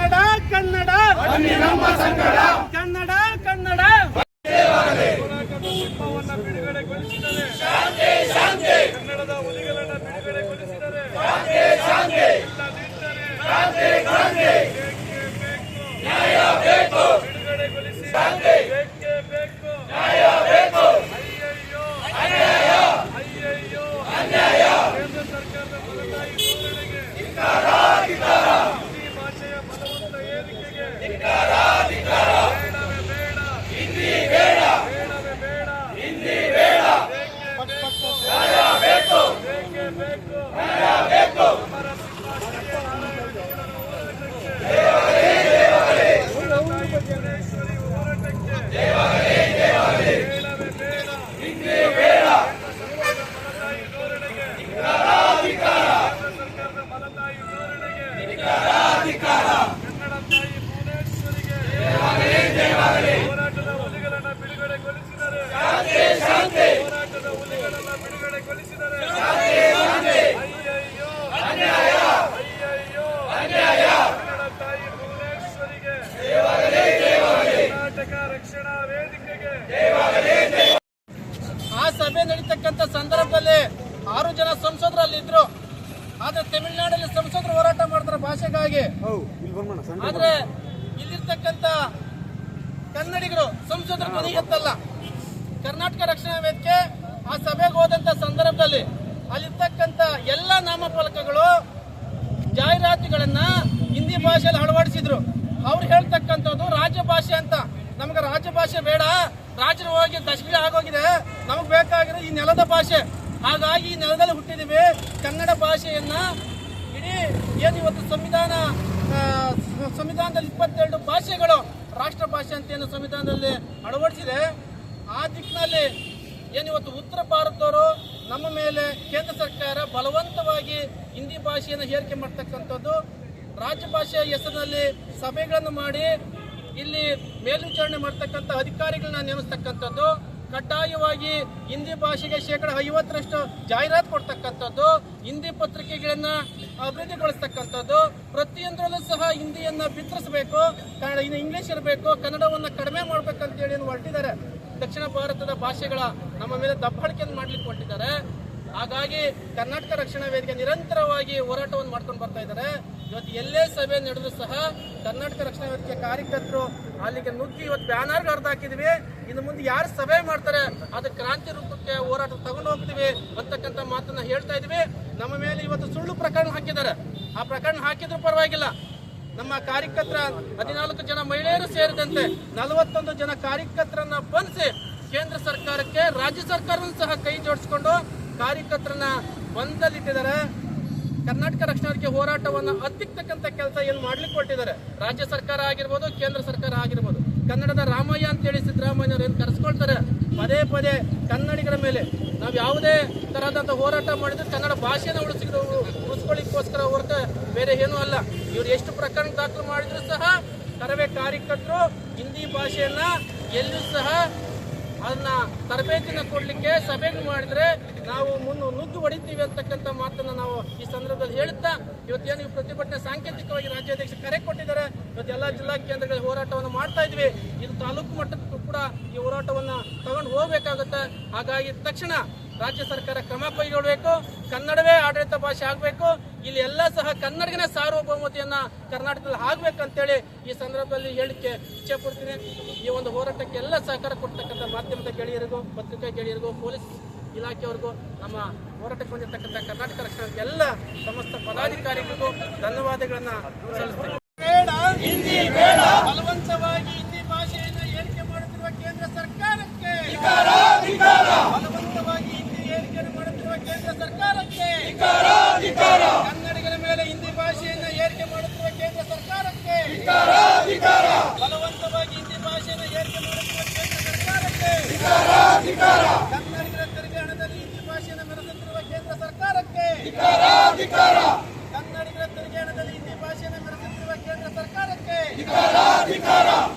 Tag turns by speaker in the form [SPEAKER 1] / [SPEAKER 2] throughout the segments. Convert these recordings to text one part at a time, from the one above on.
[SPEAKER 1] ಕನ್ನಡ ಕನ್ನಡ ಕನ್ನಡ ಕನ್ನಡ ಬಿಡುಗಡೆಗೊಳಿಸಿದರೆ ಕನ್ನಡದ ಹುಲಿಗಳನ್ನು ಬಿಡುಗಡೆಗೊಳಿಸಿದರೆ ಬಿಡುಗಡೆಗೊಳಿಸಿ ಬೇಕೇ ಬೇಕು. ಅಯ್ಯಯ್ಯೋ ಕೇಂದ್ರ ಸರ್ಕಾರದ ಬಲತಾಯಿ ಧೋರಣೆಗೆ, ಹಿಂದಿ ಭಾಷೆಯ ಬಲವಂತ ಏರಿಕೆಗೆ ಬೇಡವೇ ಬೇಡ, ಬೇಡವೇ ಬೇಡ, ಬೇಕೇ ಬೇಕು. ಅಮರ ಸಿಂಹಾಸನಕ್ಕೆ ಭುವನೇಶ್ವರಿ ಹೋರಾಟಕ್ಕೆ ಬೇಡವೇ ಬೇಡ, ಬಲತಾಯಿ ಧೋರಣೆಗೆ, ಕೇಂದ್ರ ಸರ್ಕಾರದ ಬಲತಾಯಿ ಧೋರಣೆಗೆ, ಕನ್ನಡ ತಾಯಿ ಭುವನೇಶ್ವರಿಗೆ ಹೋರಾಟದ ಹುಲಿಗಳನ್ನು ಬಿಡುಗಡೆಗೊಳಿಸಿದರೆ, ಹೋರಾಟದ ಹುಲಿಗಳನ್ನು ಬಿಡುಗಡೆಗೊಳಿಸಿದರೆ ಅಯ್ಯಯ್ಯೋ ಕನ್ನಡ ತಾಯಿ ಭುವನೇಶ್ವರಿಗೆ, ಕರ್ನಾಟಕ ರಕ್ಷಣಾ ವೇದಿಕೆಗೆ. ಆ ಸಭೆ ನಡೀತಕ್ಕಂಥ ಸಂದರ್ಭದಲ್ಲಿ 6 ಜನ ಸಂಸದರು ಅಲ್ಲಿದ್ರು. ಆದ್ರೆ ತಮಿಳುನಾಡಲ್ಲಿ ಸಂಸದರು ಹೋರಾಟ ಮಾಡ್ತಾರೆ ಭಾಷೆಗಾಗಿ. ಆದ್ರೆ ಇಲ್ಲಿರ್ತಕ್ಕಂಥ ಕನ್ನಡಿಗರು ಸಂಸದರು ಧ್ವನಿ ಎತ್ತಲ್ಲ. ಕರ್ನಾಟಕ ರಕ್ಷಣಾ ವೇದಿಕೆ ಆ ಸಭೆಗೆ ಹೋದಂತ ಸಂದರ್ಭದಲ್ಲಿ ಅಲ್ಲಿರ್ತಕ್ಕಂಥ ಎಲ್ಲ ನಾಮಫಲಕಗಳು ಜಾಹೀರಾತುಗಳನ್ನ ಹಿಂದಿ ಭಾಷೆಯಲ್ಲಿ ಅಳವಡಿಸಿದ್ರು. ಅವ್ರು ಹೇಳ್ತಕ್ಕಂಥದ್ದು ರಾಜ್ಯ ಭಾಷೆ ಅಂತ. ನಮ್ಗೆ ರಾಜ್ಯ ಭಾಷೆ ಬೇಡ, ರಾಜ್ಯರು ಹೋಗಿ ದಶಕಗಳು ಆಗೋಗಿದೆ, ನಮಗ್ ಬೇಕಾಗಿರೋ ಈ ನೆಲದ ಭಾಷೆ. ಹಾಗಾಗಿ ಈ ನೆಲದಲ್ಲಿ ಹುಟ್ಟಿದೀವಿ. ಕನ್ನಡ ಭಾಷೆಯನ್ನ ಇಡೀ ಏನು ಇವತ್ತು ಸಂವಿಧಾನದಲ್ಲಿ 22 ಭಾಷೆಗಳು ರಾಷ್ಟ್ರ ಭಾಷೆ ಅಂತ ಏನು ಸಂವಿಧಾನದಲ್ಲಿ ಅಳವಡಿಸಿದೆ. ಆ ದಿಕ್ಕಿನಲ್ಲಿ ಏನಿವತ್ತು ಉತ್ತರ ಭಾರತದವರು ನಮ್ಮ ಮೇಲೆ ಕೇಂದ್ರ ಸರ್ಕಾರ ಬಲವಂತವಾಗಿ ಹಿಂದಿ ಭಾಷೆಯನ್ನು ಹೇರಿಕೆ ಮಾಡ್ತಕ್ಕಂಥದ್ದು, ರಾಜ್ಯ ಭಾಷೆಯ ಹೆಸರಿನಲ್ಲಿ ಸಭೆಗಳನ್ನು ಮಾಡಿ ಇಲ್ಲಿ ಮೇಲ್ವಿಚಾರಣೆ ಮಾಡ್ತಕ್ಕಂಥ ಅಧಿಕಾರಿಗಳನ್ನ ನೇಮಿಸ್ತಕ್ಕಂಥದ್ದು, ಕಡ್ಡಾಯವಾಗಿ ಹಿಂದಿ ಭಾಷೆಗೆ 50% ಜಾಹೀರಾತು ಕೊಡ್ತಕ್ಕಂಥದ್ದು, ಹಿಂದಿ ಪತ್ರಿಕೆಗಳನ್ನ ಅಭಿವೃದ್ಧಿಗೊಳಿಸ್ತಕ್ಕಂಥದ್ದು, ಪ್ರತಿಯೊಂದರಲ್ಲೂ ಸಹ ಹಿಂದಿಯನ್ನ ಬಿತ್ತರಿಸಬೇಕು, ಕನ್ನಡ ಇಂಗ್ಲಿಷ್ ಇರಬೇಕು, ಕನ್ನಡವನ್ನ ಕಡಿಮೆ ಮಾಡ್ಬೇಕಂತೇಳಿ ಹೊರಟಿದ್ದಾರೆ. ದಕ್ಷಿಣ ಭಾರತದ ಭಾಷೆಗಳ ನಮ್ಮ ಮೇಲೆ ದಬ್ಬಾಳಿಕೆಯನ್ನು ಮಾಡ್ಲಿಕ್ಕೆ ಹೊರಟಿದ್ದಾರೆ. ಹಾಗಾಗಿ ಕರ್ನಾಟಕ ರಕ್ಷಣಾ ವೇದಿಕೆ ನಿರಂತರವಾಗಿ ಹೋರಾಟವನ್ನು ಮಾಡ್ಕೊಂಡು ಬರ್ತಾ ಇದ್ದಾರೆ. ಇವತ್ತು ಎಲ್ಲೇ ಸಭೆ ನಡೆದ್ರು ಸಹ ಕರ್ನಾಟಕ ರಕ್ಷಣಾ ವೇದಿಕೆ ಕಾರ್ಯಕರ್ತರು ಅಲ್ಲಿಗೆ ನುಗ್ಗಿ ಇವತ್ತು ಬ್ಯಾನರ್ಗೆ ಹರಿದು ಹಾಕಿದ್ವಿ. ಇನ್ನು ಮುಂದೆ ಯಾರು ಸಭೆ ಮಾಡ್ತಾರೆ ಅದು ಕ್ರಾಂತಿ ರೂಪಕ್ಕೆ ಹೋರಾಟ ತಗೊಂಡು ಹೋಗ್ತೀವಿ ಅಂತಕ್ಕಂಥ ಮಾತನ್ನ ಹೇಳ್ತಾ ಇದ್ವಿ. ನಮ್ಮ ಮೇಲೆ ಇವತ್ತು ಸುಳ್ಳು ಪ್ರಕರಣ ಹಾಕಿದ್ದಾರೆ. ಆ ಪ್ರಕರಣ ಹಾಕಿದ್ರು ಪರವಾಗಿಲ್ಲ, ನಮ್ಮ ಕಾರ್ಯಕರ್ತರ 14 ಜನ ಮಹಿಳೆಯರು ಸೇರಿದಂತೆ 41 ಜನ ಕಾರ್ಯಕರ್ತರನ್ನ ಬಂಧಿಸಿ ಕೇಂದ್ರ ಸರ್ಕಾರಕ್ಕೆ ರಾಜ್ಯ ಸರ್ಕಾರವನ್ನು ಸಹ ಕೈ ಜೋಡಿಸಿಕೊಂಡು ಕಾರ್ಯಕರ್ತರನ್ನ ಬಂಧದಲ್ಲಿಟ್ಟಿದ್ದಾರೆ. ಕರ್ನಾಟಕ ರಕ್ಷಣಾ ವೇದಿಕೆ ಹೋರಾಟವನ್ನು ಹತ್ತಿಕ್ಕಂತ ಕೆಲಸ ಏನು ಮಾಡ್ಲಿಕ್ಕೆ ಹೊರಟಿದ್ದಾರೆ. ರಾಜ್ಯ ಸರ್ಕಾರ ಆಗಿರ್ಬೋದು, ಕೇಂದ್ರ ಸರ್ಕಾರ ಆಗಿರ್ಬೋದು. ಕನ್ನಡದ ರಾಮಯ್ಯ ಅಂತೇಳಿ ಸಿದ್ದರಾಮಯ್ಯವ್ರು ಏನು ಕರೆಸ್ಕೊಳ್ತಾರೆ, ಪದೇ ಪದೇ ಕನ್ನಡಿಗರ ಮೇಲೆ ನಾವು ಯಾವುದೇ ತರಹದಂತ ಹೋರಾಟ ಮಾಡಿದ್ರೆ ಕನ್ನಡ ಭಾಷೆನ ಉಳಿಸ್ಕೊಳ್ಳಿಕ್ಕೋಸ್ಕರ ಹೊರತು ಬೇರೆ ಏನೂ ಅಲ್ಲ. ಇವ್ರು ಎಷ್ಟು ಪ್ರಕರಣ ದಾಖಲು ಮಾಡಿದ್ರು ಸಹ ಕರವೇ ಕಾರ್ಯಕರ್ತರು ಹಿಂದಿ ಭಾಷೆಯನ್ನ ಎಲ್ಲೂ ಸಹ ಅದನ್ನ ತರಬೇತಿನ ಕೊಡ್ಲಿಕ್ಕೆ ಸಭೆಗಳು ಮಾಡಿದ್ರೆ ನಾವು ನುಗ್ಗಿ ಹೊಡಿತೀವಿ ಅಂತಕ್ಕಂಥ ಮಾತನ್ನ ನಾವು ಈ ಸಂದರ್ಭದಲ್ಲಿ ಹೇಳುತ್ತಾ ಇವತ್ತೇನು ಈ ಪ್ರತಿಭಟನೆ ಸಾಂಕೇತಿಕವಾಗಿ ರಾಜ್ಯಾಧ್ಯಕ್ಷ ಕರೆ ಕೊಟ್ಟಿದ್ದಾರೆ. ಇವತ್ತು ಎಲ್ಲ ಜಿಲ್ಲಾ ಕೇಂದ್ರಗಳಲ್ಲಿ ಹೋರಾಟವನ್ನು ಮಾಡ್ತಾ ಇದ್ವಿ. ಇದು ತಾಲೂಕು ಮಟ್ಟಕ್ಕೂ ಕೂಡ ಈ ಹೋರಾಟವನ್ನ ತಗೊಂಡು ಹೋಗ್ಬೇಕಾಗುತ್ತೆ. ಹಾಗಾಗಿ ತಕ್ಷಣ ರಾಜ್ಯ ಸರ್ಕಾರ ಕ್ರಮ ಕೈಗೊಳ್ಳಬೇಕು. ಕನ್ನಡವೇ ಆಡಳಿತ ಭಾಷೆ ಆಗಬೇಕು. ಇಲ್ಲಿ ಎಲ್ಲ ಸಹ ಕನ್ನಡಿಗನ ಸಾರ್ವಭೌಮತೆಯನ್ನ ಕರ್ನಾಟಕದಲ್ಲಿ ಆಗ್ಬೇಕಂತೇಳಿ ಈ ಸಂದರ್ಭದಲ್ಲಿ ಹೇಳಿಕೆ ಇಚ್ಛೆ ಪಡ್ತೀನಿ. ಈ ಒಂದು ಹೋರಾಟಕ್ಕೆ ಎಲ್ಲ ಸಹಕಾರ ಕೊಡ್ತಕ್ಕಂಥ ಮಾಧ್ಯಮದ ಗೆಳೆಯರಿಗೂ, ಪತ್ರಿಕಾ ಗೆಳೆಯರಿಗೂ, ಪೊಲೀಸ್ ಇಲಾಖೆಯವರಿಗೂ, ನಮ್ಮ ಹೋರಾಟಕ್ಕೆ ಬಂದಿರತಕ್ಕಂಥ ಕರ್ನಾಟಕ ರಕ್ಷಣಾ ಎಲ್ಲ ಸಮಸ್ತ ಪದಾಧಿಕಾರಿಗಳಿಗೂ ಧನ್ಯವಾದಗಳನ್ನ ಸಲ್ಲಿಸ್ತೇನೆ. ಬಲವಂತವಾಗಿ ಹಿಂದಿ ಭಾಷೆಯನ್ನು ಏರಿಕೆ ಮಾಡುತ್ತಿರುವ ಕೇಂದ್ರ ಸರ್ಕಾರಕ್ಕೆ, ಬಲವಂತವಾಗಿ ಹಿಂದಿ ಏರಿಕೆ ಮಾಡುತ್ತಿರುವ ಕೇಂದ್ರ ಸರ್ಕಾರಕ್ಕೆ, ಕನ್ನಡಿಗರ ಮೇಲೆ ಹಿಂದಿ ಭಾಷೆಯನ್ನು ಏರಿಕೆ ಮಾಡುತ್ತಿರುವ ಕೇಂದ್ರ ಸರ್ಕಾರಕ್ಕೆ, ಬಲವಂತವಾಗಿ ಹಿಂದಿ ಭಾಷೆಯನ್ನು ಏರಿಕೆ ಮಾಡುತ್ತಿರುವ ಕೇಂದ್ರ ಸರ್ಕಾರಕ್ಕೆ, ಕನ್ನಡಿಗರ ತೆರಿಗೆ ಹಣದಲ್ಲಿ ಹಿಂದಿ ಭಾಷೆಯನ್ನು ಮೆರೆಸುತ್ತಿರುವ ಕೇಂದ್ರ ಸರ್ಕಾರಕ್ಕೆ, ಕನ್ನಡಿಗರ ತೆರಿಗೆ ಹಣದಲ್ಲಿ ಹಿಂದಿ ಭಾಷೆಯನ್ನು ಮೆರೆಸುತ್ತಿರುವ ಕೇಂದ್ರ ಸರ್ಕಾರಕ್ಕೆ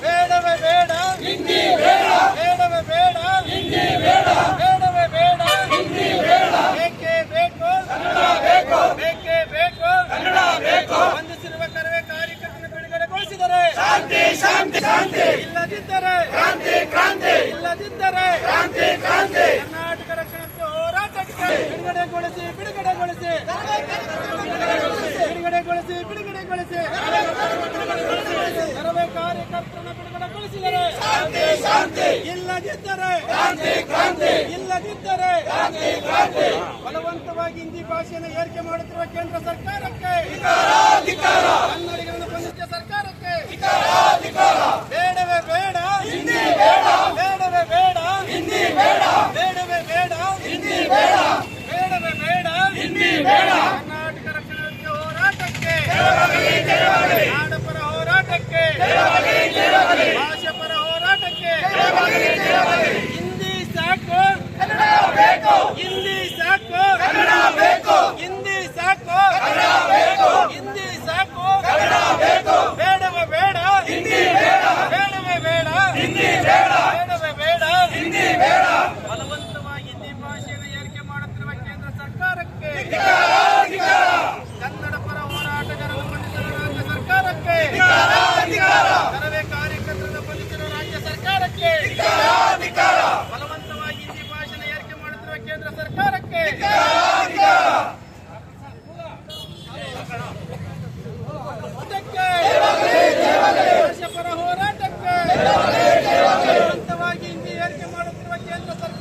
[SPEAKER 1] ಬೇಡವೇ ಬೇಡ, ಬೇಡವೇ ಬೇಡ, ಬೇಡವೇ ಬೇಡ, ಬೇಕೇ ಬೇಕು, ಬೇಕೇ ಬೇಕು, ಬಂಧಿಸಿರುವ ಕರವೇ ಕಾರ್ಯಕರ್ತನ ಬಿಡುಗಡೆಗೊಳಿಸಿ. ಇಲ್ಲದಿದ್ದರೆ ಇಲ್ಲದಿದ್ದರೆ ಕರ್ನಾಟಕ ರಕ್ಷಣೆ ಹೋರಾಟಕ್ಕೆ ಬಿಡುಗಡೆಗೊಳಿಸಿ ಕರವೇ ಕಾರ್ಯಕರ್ತರನ್ನು ಬಿಡುಗಡೆಗೊಳಿಸಿದರೆ ಇಲ್ಲದಿದ್ದರೆ ಬಲವಂತವಾಗಿ ಹಿಂದಿ ಭಾಷೆಯನ್ನು ಏರಿಕೆ ಮಾಡುತ್ತಿರುವ ಕೇಂದ್ರ ಸರ್ಕಾರಕ್ಕೆ ಕನ್ನಡಿಗರನ್ನು ಬಂಧಿಸಿದ ಸರ್ಕಾರಕ್ಕೆ ಬೇಡವೇ ಬೇಡ ಬೇಡವೇ ಬೇಡ ಬೇಡವೇ ಬೇಡ ಬೇಡವೇ ಬೇಡ ಕರ್ನಾಟಕ ರಕ್ಷಣೆ ಹೋರಾಟಕ್ಕೆ ನಾಡಪರ ಹೋರಾಟಕ್ಕೆ ಭಾಷೆ ಪರ ಹೋರಾಟಕ್ಕೆ ಹಿಂದಿ ಸಾಕು ಹಿಂದಿ ಸಾಕು ಹಿಂದಿ ಸಾಕು ಹಿಂದಿ ಸಾಕು ಬೇಡವೇ ಬೇಡ ಬೇಡವೇ ಬೇಡ ಬೇಡವೇ ಬೇಡ ಬಲವಂತವಾಗಿ ಹಿಂದಿ ಭಾಷೆಯನ್ನು ಏರಿಕೆ ಮಾಡುತ್ತಿರುವ ಕೇಂದ್ರ ಸರ್ಕಾರಕ್ಕೆ ಕನ್ನಡ ಪರ ಹೋರಾಟಗಾರರನ್ನು ಬಂಧಿಸಿರುವ ರಾಜ್ಯ ಸರ್ಕಾರಕ್ಕೆ ಕರವೇ ಕಾರ್ಯಕರ್ತರನ್ನು ಬಂಧಿಸಿರುವ ರಾಜ್ಯ ಸರ್ಕಾರಕ್ಕೆ ಬಲವಂತವಾಗಿ ಹಿಂದಿ ಭಾಷೆಯನ್ನು ಏರಿಕೆ ಮಾಡುತ್ತಿರುವ ಕೇಂದ್ರ ಸರ್ಕಾರಕ್ಕೆ ಭಾಷೆ ಪರ ಹೋರಾಟಕ್ಕೆ ಬಲವಂತವಾಗಿ ಹಿಂದಿ ಏರಿಕೆ ಮಾಡುತ್ತಿರುವ ಕೇಂದ್ರ ಸರ್ಕಾರ